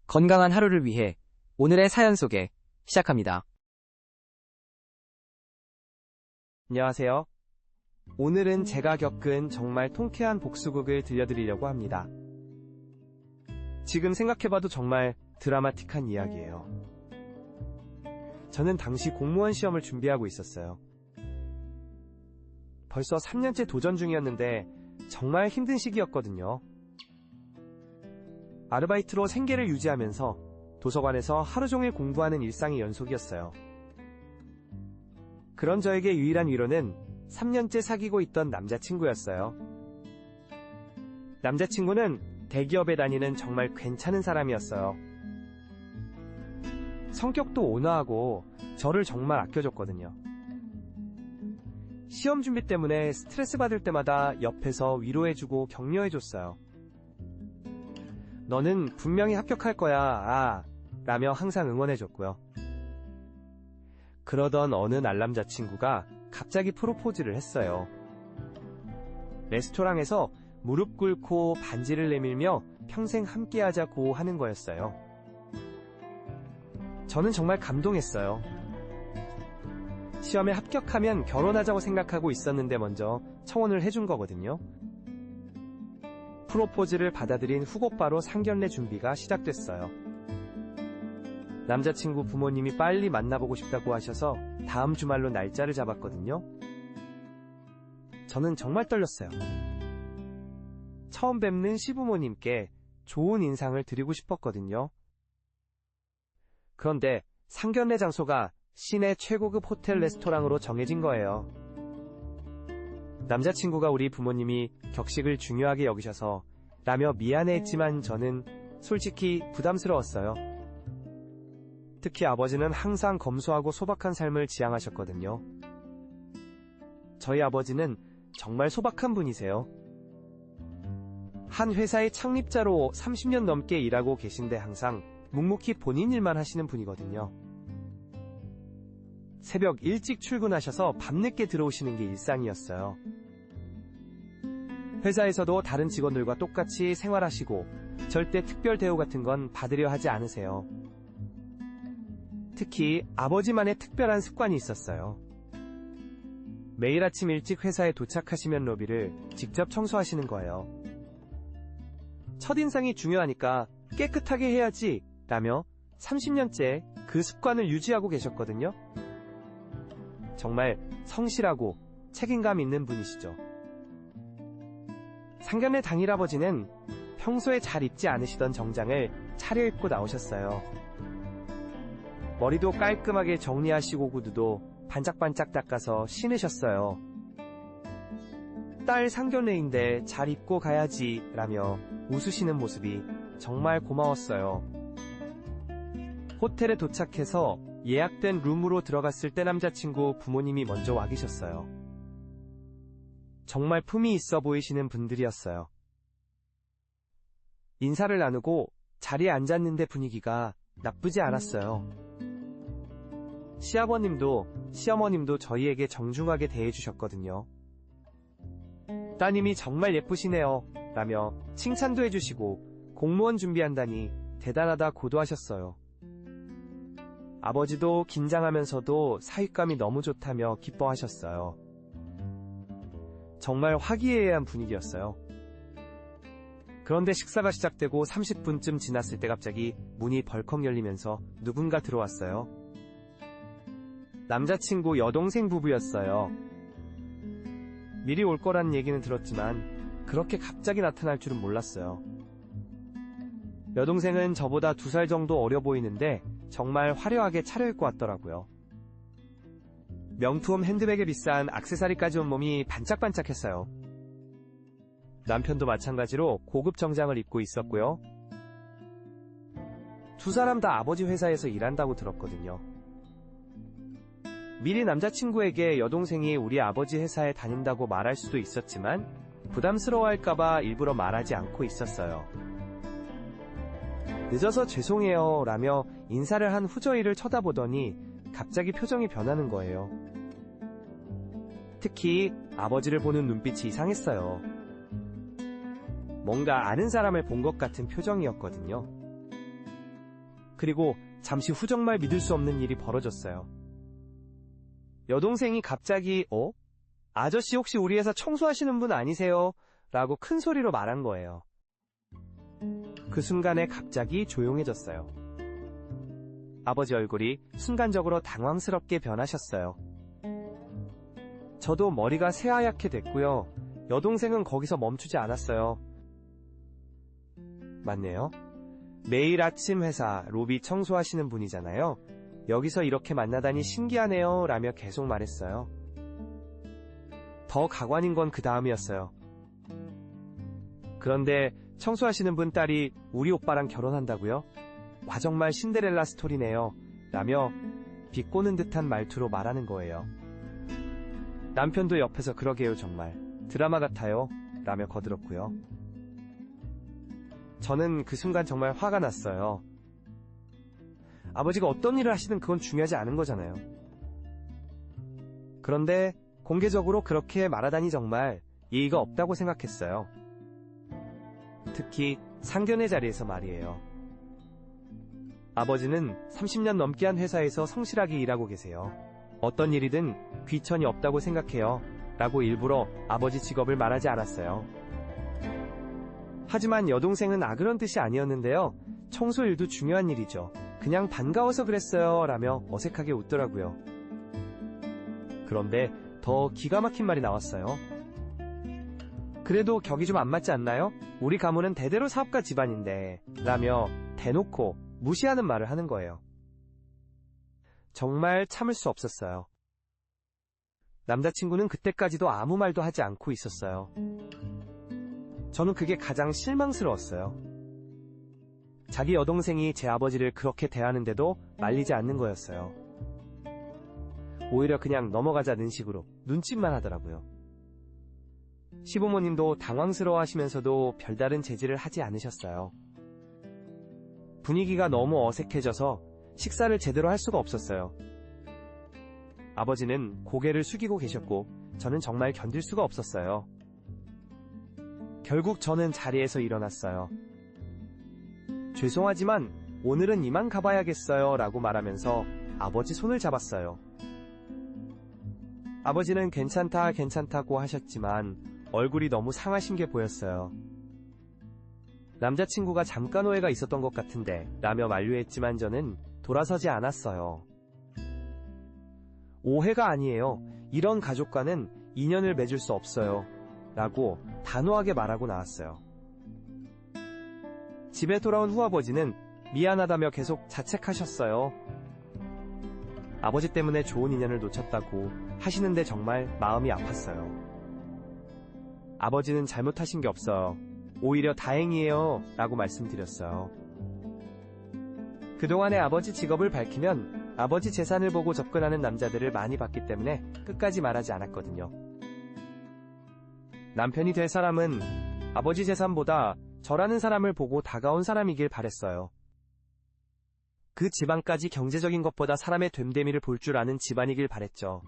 건강한 하루를 위해 오늘의 사연 소개 시작합니다. 안녕하세요. 오늘은 제가 겪은 정말 통쾌한 복수극을 들려드리려고 합니다. 지금 생각해봐도 정말 드라마틱한 이야기예요. 저는 당시 공무원 시험을 준비하고 있었어요. 벌써 3년째 도전 중이었는데 정말 힘든 시기였거든요. 아르바이트로 생계를 유지하면서 도서관에서 하루 종일 공부하는 일상의 연속이었어요. 그런 저에게 유일한 위로는 3년째 사귀고 있던 남자친구였어요. 남자친구는 대기업에 다니는 정말 괜찮은 사람이었어요. 성격도 온화하고 저를 정말 아껴줬거든요. 시험 준비 때문에 스트레스 받을 때마다 옆에서 위로해주고 격려해줬어요. 너는 분명히 합격할 거야, 라며 항상 응원해줬고요. 그러던 어느 날 남자친구가 갑자기 프로포즈를 했어요. 레스토랑에서 무릎 꿇고 반지를 내밀며 평생 함께하자고 하는 거였어요. 저는 정말 감동했어요. 시험에 합격하면 결혼하자고 생각하고 있었는데 먼저 청혼을 해준 거거든요. 프로포즈를 받아들인 후 곧바로 상견례 준비가 시작됐어요. 남자친구 부모님이 빨리 만나보고 싶다고 하셔서 다음 주말로 날짜를 잡았거든요. 저는 정말 떨렸어요. 처음 뵙는 시부모님께 좋은 인상을 드리고 싶었거든요. 그런데 상견례 장소가 시내 최고급 호텔 레스토랑으로 정해진 거예요. 남자친구가 우리 부모님이 격식을 중요하게 여기셔서 라며 미안해했지만 저는 솔직히 부담스러웠어요. 특히 아버지는 항상 검소하고 소박한 삶을 지향하셨거든요. 저희 아버지는 정말 소박한 분이세요. 한 회사의 창립자로 30년 넘게 일하고 계신데 항상 묵묵히 본인 일만 하시는 분이거든요. 새벽 일찍 출근하셔서 밤늦게 들어오시는 게 일상이었어요. 회사에서도 다른 직원들과 똑같이 생활하시고 절대 특별 대우 같은 건 받으려 하지 않으세요. 특히 아버지만의 특별한 습관이 있었어요. 매일 아침 일찍 회사에 도착하시면 로비를 직접 청소하시는 거예요. 첫인상이 중요하니까 깨끗하게 해야지 라며 30년째 그 습관을 유지하고 계셨거든요. 정말 성실하고 책임감 있는 분이시죠. 상견례 당일 아버지는 평소에 잘 입지 않으시던 정장을 차려입고 나오셨어요. 머리도 깔끔하게 정리하시고 구두도 반짝반짝 닦아서 신으셨어요. 딸 상견례인데 잘 입고 가야지 라며 웃으시는 모습이 정말 고마웠어요. 호텔에 도착해서 예약된 룸으로 들어갔을 때 남자친구 부모님이 먼저 와 계셨어요. 정말 품이 있어 보이시는 분들이었어요. 인사를 나누고 자리에 앉았는데 분위기가 나쁘지 않았어요. 시아버님도 시어머님도 저희에게 정중하게 대해주셨거든요. 따님이 정말 예쁘시네요 라며 칭찬도 해주시고 공무원 준비한다니 대단하다 고도하셨어요. 아버지도 긴장하면서도 사윗감이 너무 좋다며 기뻐하셨어요. 정말 화기애애한 분위기였어요. 그런데 식사가 시작되고 30분쯤 지났을 때 갑자기 문이 벌컥 열리면서 누군가 들어왔어요. 남자친구 여동생 부부였어요. 미리 올 거란 얘기는 들었지만 그렇게 갑자기 나타날 줄은 몰랐어요. 여동생은 저보다 2살 정도 어려 보이는데 정말 화려하게 차려입고 왔더라고요. 명품 핸드백에 비싼 액세서리까지 온 몸이 반짝반짝했어요. 남편도 마찬가지로 고급 정장을 입고 있었고요. 2사람 다 아버지 회사에서 일한다고 들었거든요. 미리 남자친구에게 여동생이 우리 아버지 회사에 다닌다고 말할 수도 있었지만 부담스러워할까봐 일부러 말하지 않고 있었어요. 늦어서 죄송해요 라며 인사를 한 후 저희를 쳐다보더니 갑자기 표정이 변하는 거예요. 특히 아버지를 보는 눈빛이 이상했어요. 뭔가 아는 사람을 본 것 같은 표정이었거든요. 그리고 잠시 후 정말 믿을 수 없는 일이 벌어졌어요. 여동생이 갑자기 아저씨 혹시 우리 회사 청소하시는 분 아니세요? 라고 큰 소리로 말한 거예요. 그 순간에 갑자기 조용해졌어요. 아버지 얼굴이 순간적으로 당황스럽게 변하셨어요. 저도 머리가 새하얗게 됐고요. 여동생은 거기서 멈추지 않았어요. 맞네요. 매일 아침 회사 로비 청소하시는 분이잖아요. 여기서 이렇게 만나다니 신기하네요. 라며 계속 말했어요. 더 가관인 건 그 다음이었어요. 그런데 청소하시는 분 딸이 우리 오빠랑 결혼한다고요? 와 정말 신데렐라 스토리네요. 라며 비꼬는 듯한 말투로 말하는 거예요. 남편도 옆에서 그러게요 정말 드라마 같아요. 라며 거들었고요. 저는 그 순간 정말 화가 났어요. 아버지가 어떤 일을 하시든 그건 중요하지 않은 거잖아요. 그런데 공개적으로 그렇게 말하다니 정말 예의가 없다고 생각했어요. 특히 상견례 자리에서 말이에요. 아버지는 30년 넘게 한 회사에서 성실하게 일하고 계세요. 어떤 일이든 귀천이 없다고 생각해요. 라고 일부러 아버지 직업을 말하지 않았어요. 하지만 여동생은 그런 뜻이 아니었는데요. 청소 일도 중요한 일이죠. 그냥 반가워서 그랬어요. 라며 어색하게 웃더라고요. 그런데 더 기가 막힌 말이 나왔어요. 그래도 격이 좀 안 맞지 않나요? 우리 가문은 대대로 사업가 집안인데 라며 대놓고 무시하는 말을 하는 거예요. 정말 참을 수 없었어요. 남자친구는 그때까지도 아무 말도 하지 않고 있었어요. 저는 그게 가장 실망스러웠어요. 자기 여동생이 제 아버지를 그렇게 대하는데도 말리지 않는 거였어요. 오히려 그냥 넘어가자는 식으로 눈짓만 하더라고요. 시부모님도 당황스러워하시면서도 별다른 제지를 하지 않으셨어요. 분위기가 너무 어색해져서 식사를 제대로 할 수가 없었어요. 아버지는 고개를 숙이고 계셨고 저는 정말 견딜 수가 없었어요. 결국 저는 자리에서 일어났어요. 죄송하지만 오늘은 이만 가봐야겠어요 라고 말하면서 아버지 손을 잡았어요. 아버지는 괜찮다고 하셨지만 얼굴이 너무 상하신 게 보였어요. 남자친구가 잠깐 오해가 있었던 것 같은데 라며 만류했지만 저는 돌아서지 않았어요. 오해가 아니에요. 이런 가족과는 인연을 맺을 수 없어요. 라고 단호하게 말하고 나왔어요. 집에 돌아온 후 아버지는 미안하다며 계속 자책하셨어요. 아버지 때문에 좋은 인연을 놓쳤다고 하시는데 정말 마음이 아팠어요. 아버지는 잘못하신 게 없어요. 오히려 다행이에요. 라고 말씀드렸어요. 그동안의 아버지 직업을 밝히면 아버지 재산을 보고 접근하는 남자들을 많이 봤기 때문에 끝까지 말하지 않았거든요. 남편이 될 사람은 아버지 재산보다 저라는 사람을 보고 다가온 사람이길 바랬어요. 그 집안까지 경제적인 것보다 사람의 됨됨이를 볼 줄 아는 집안이길 바랬죠.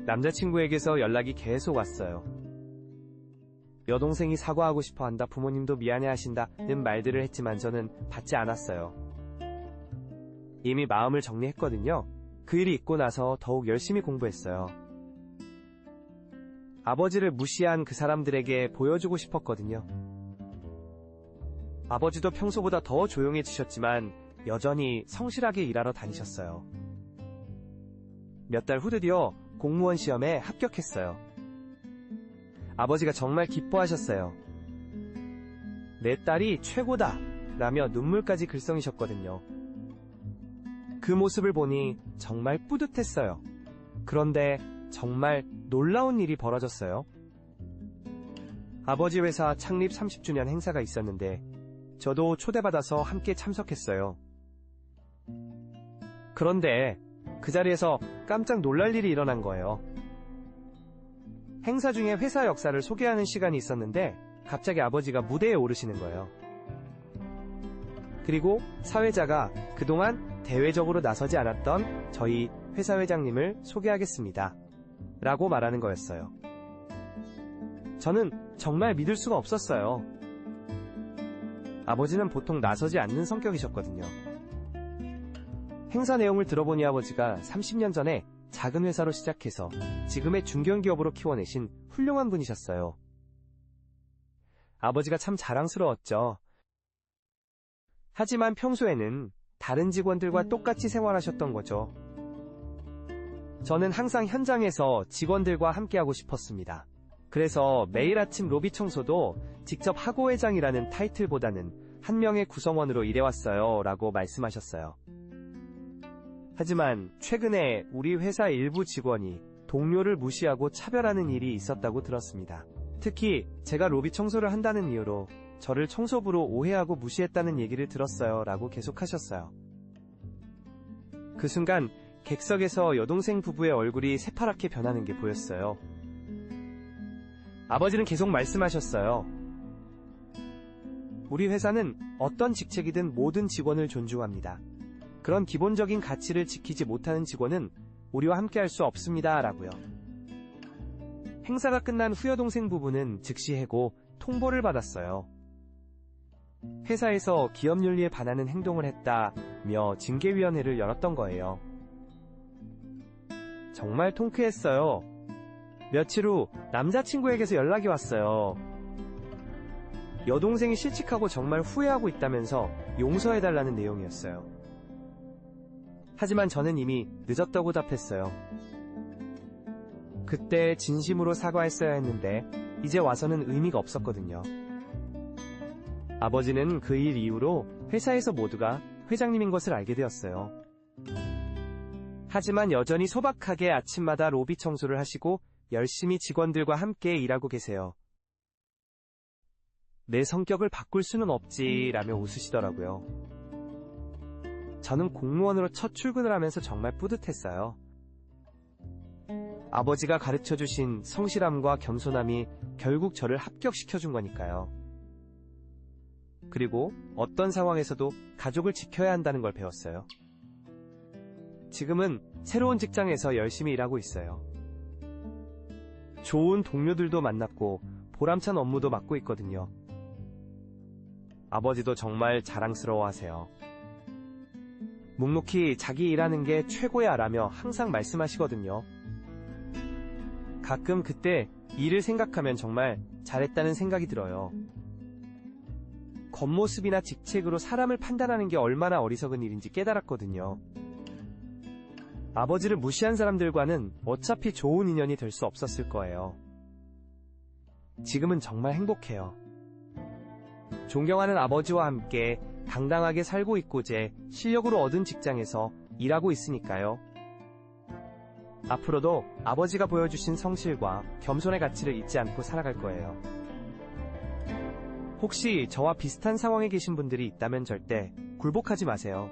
남자친구에게서 연락이 계속 왔어요. 여동생이 사과하고 싶어 한다, 부모님도 미안해 하신다는 말들을 했지만 저는 받지 않았어요. 이미 마음을 정리했거든요. 그 일이 있고 나서 더욱 열심히 공부했어요. 아버지를 무시한 그 사람들에게 보여주고 싶었거든요. 아버지도 평소보다 더 조용해지셨지만 여전히 성실하게 일하러 다니셨어요. 몇 달 후 드디어 공무원 시험에 합격했어요. 아버지가 정말 기뻐하셨어요. 내 딸이 최고다! 라며 눈물까지 글썽이셨거든요. 그 모습을 보니 정말 뿌듯했어요. 그런데 정말 놀라운 일이 벌어졌어요. 아버지 회사 창립 30주년 행사가 있었는데 저도 초대받아서 함께 참석했어요. 그런데 그 자리에서 깜짝 놀랄 일이 일어난 거예요. 행사 중에 회사 역사를 소개하는 시간이 있었는데 갑자기 아버지가 무대에 오르시는 거예요. 그리고 사회자가 그동안 대외적으로 나서지 않았던 저희 회사 회장님을 소개하겠습니다. 라고 말하는 거였어요. 저는 정말 믿을 수가 없었어요. 아버지는 보통 나서지 않는 성격이셨거든요. 행사 내용을 들어보니 아버지가 30년 전에 작은 회사로 시작해서 지금의 중견기업으로 키워내신 훌륭한 분이셨어요. 아버지가 참 자랑스러웠죠. 하지만 평소에는 다른 직원들과 똑같이 생활하셨던 거죠. 저는 항상 현장에서 직원들과 함께하고 싶었습니다. 그래서 매일 아침 로비 청소도 직접 하고회장이라는 타이틀보다는 한 명의 구성원으로 일해왔어요 라고 말씀하셨어요. 하지만 최근에 우리 회사 일부 직원이 동료를 무시하고 차별하는 일이 있었다고 들었습니다. 특히 제가 로비 청소를 한다는 이유로 저를 청소부로 오해하고 무시했다는 얘기를 들었어요 라고 계속하셨어요. 그 순간 객석에서 여동생 부부의 얼굴이 새파랗게 변하는 게 보였어요. 아버지는 계속 말씀하셨어요. 우리 회사는 어떤 직책이든 모든 직원을 존중합니다. 그런 기본적인 가치를 지키지 못하는 직원은 우리와 함께할 수 없습니다 라고요. 행사가 끝난 후 여동생 부부는 즉시 해고 통보를 받았어요. 회사에서 기업 윤리에 반하는 행동을 했다며 징계위원회를 열었던 거예요. 정말 통쾌했어요. 며칠 후 남자친구에게서 연락이 왔어요. 여동생이 실직하고 정말 후회하고 있다면서 용서해달라는 내용이었어요. 하지만 저는 이미 늦었다고 답했어요. 그때 진심으로 사과했어야 했는데 이제 와서는 의미가 없었거든요. 아버지는 그 일 이후로 회사에서 모두가 회장님인 것을 알게 되었어요. 하지만 여전히 소박하게 아침마다 로비 청소를 하시고 열심히 직원들과 함께 일하고 계세요. 내 성격을 바꿀 수는 없지라며 웃으시더라고요. 저는 공무원으로 첫 출근을 하면서 정말 뿌듯했어요. 아버지가 가르쳐주신 성실함과 겸손함이 결국 저를 합격시켜준 거니까요. 그리고 어떤 상황에서도 가족을 지켜야 한다는 걸 배웠어요. 지금은 새로운 직장에서 열심히 일하고 있어요. 좋은 동료들도 만났고 보람찬 업무도 맡고 있거든요. 아버지도 정말 자랑스러워하세요. 묵묵히 자기 일하는 게 최고야라며 항상 말씀하시거든요. 가끔 그때 일을 생각하면 정말 잘했다는 생각이 들어요. 겉모습이나 직책으로 사람을 판단하는 게 얼마나 어리석은 일인지 깨달았거든요. 아버지를 무시한 사람들과는 어차피 좋은 인연이 될 수 없었을 거예요. 지금은 정말 행복해요. 존경하는 아버지와 함께 당당하게 살고 있고제 실력으로 얻은 직장에서 일하고 있으니까요. 앞으로도 아버지가 보여주신 성실과 겸손의 가치를 잊지 않고 살아갈 거예요. 혹시 저와 비슷한 상황에 계신 분들이 있다면 절대 굴복하지 마세요.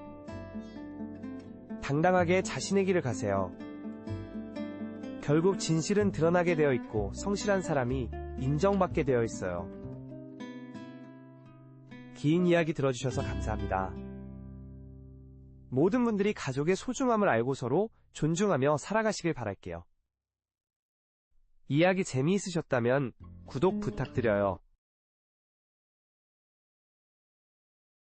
당당하게 자신의 길을 가세요. 결국 진실은 드러나게 되어 있고 성실한 사람이 인정받게 되어 있어요. 긴 이야기 들어주셔서 감사합니다. 모든 분들이 가족의 소중함을 알고 서로 존중하며 살아가시길 바랄게요. 이야기 재미있으셨다면 구독 부탁드려요.